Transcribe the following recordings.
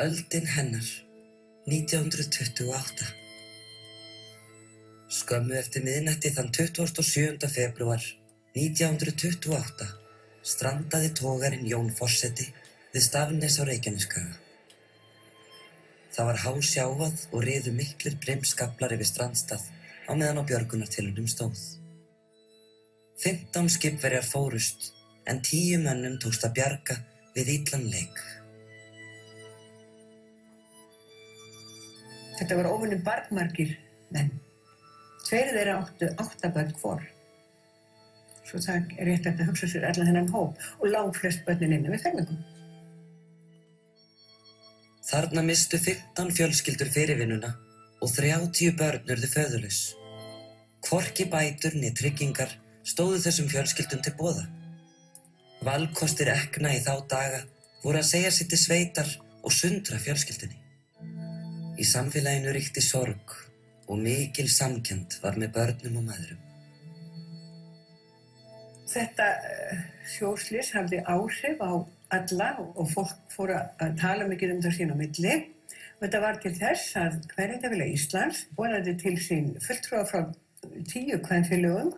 Öldin hennar, 1928. Skömmu eftir miðnætti þann 27. febrúar 1928 strandaði togarinn Jón forseti við Stafnes á Reykjanesskaga. Það var hásjávað og riðu miklir brimskaflar yfir strandstað á meðan á björgunartilraunum stóð. 15 skipverjar fórust en 10 mönnum tókst að bjarga við illan leik. Þetta var óvenju barnmargir menn. 2 þeirra áttu 8 börn hvor. Svo það er rétt að hugsa sér allan þennan hóp og langflest börnin innan við fermingum. Þarna misstu 15 fjölskyldur fyrirvinnuna og 30 börn urðu föðurlaus. Hvorki bætur né tryggingar stóðu þessum fjölskyldum til boða. Valkostir ekkna í þá daga voru að segja sig til sveitar og sundra fjölskyldunni. Í samfélaginu ríkti sorg og mikil samkennd var með börnum og mæðrum. Þetta sjóslys hafði áhrif á alla og fólk fór að tala mikið það sín á milli. Þetta var til þess að Kvenréttindafélag Íslands boðaði til sín fulltrúa frá 10 kvenfélögum,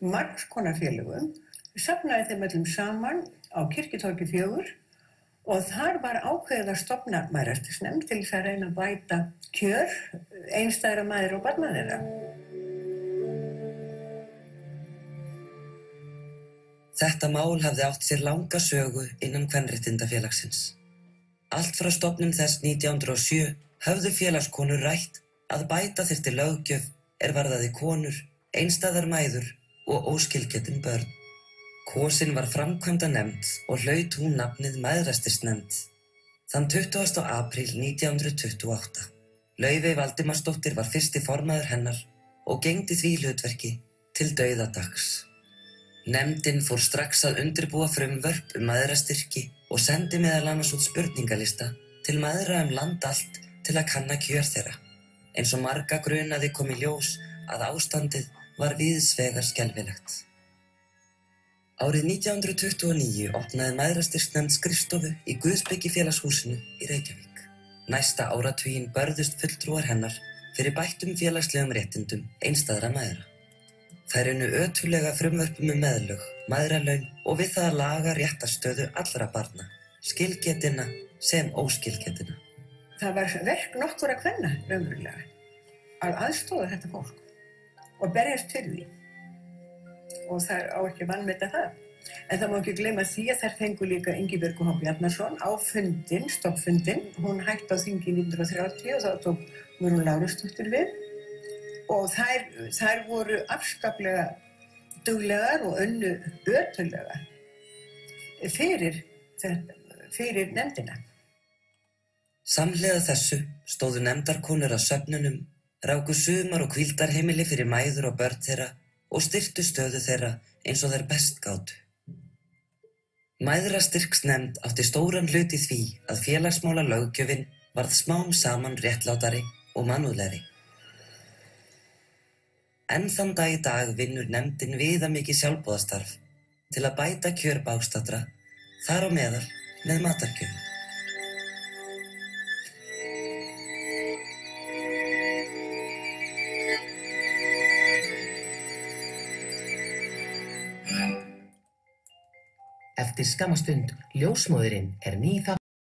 margs konar félögum, safnaði þeim öllum saman á Kirkjutorgi 4 og þar var ákveðið að stofna mæðrastyrksnefnd til þess að reyna að bæta kjör einstæðra mæðra og barna þeirra. Þetta mál hafði átt sér langa sögu innan Kvenréttindafélagsins. Allt frá stofnun þess 1907 höfðu félagskonur rætt að bæta þyrfti löggjöf varðaði konur, einstæðar mæður og óskilgetin börn. Kosin var framkvæmdanefnd og hlaut hún nafnið Mæðrastyrksnefnd. Þann 20. apríl 1928. Laufey Valdimarsdóttir var fyrsti formaður hennar og gegndi því hlutverki til dauðadags. Nefndin fór strax að undirbúa frumvörp mæðrastyrki og sendi meðal annars út spurningalista til mæðra land allt til að kanna kjör þeirra. Eins og marga grunaði kom í ljós að ástandið var víðsvegar skelfilegt. Árið 1929 opnaði Mæðrastyrksnefnd skrifstofu í Guðsbyggifélagshúsinu í Reykjavík. Næsta áratuginn börðust fulltrúar hennar fyrir bættum félagslegum réttindum einstæðra mæðra. Þær unnu ötullega frumvörpum meðlög, mæðralaun og við það að laga réttarstöðu allra barna, skilgetinna sem óskilgetinna. Það var verk nokkurra kvenna, raunverulega, að aðstoða þetta fólk og berjast fyrir því. Og það á ekki vanmeta það. En það má ekki gleyma því að þær fengu líka Ingibjörgu H. Bjarnason á fundinn, stoppfundinn. Hún hætti á þingi 1930 og þá tók Guðrún Lárusdóttir við. Og þær voru afskaplega duglegar og unnu ötullega fyrir nefndina. Samhliða þessu stóðu nefndarkonur að söfnunum, ráku sumar- og hvíldarheimili fyrir mæður og börn þeirra og styrktu stöðu þeirra eins og þær best gátu. Mæðrastyrksnefnd átti stóran hlut í því að félagsmála löggjöfin varð smám saman réttlátari og mannúðlegri. Enn þann dag í dag vinnur nefndin viðamikið sjálfboðastarf til að bæta kjör bágstaddra, þar á meðal með matargjöf. Eftir skamma stund, ljósmóðirin ný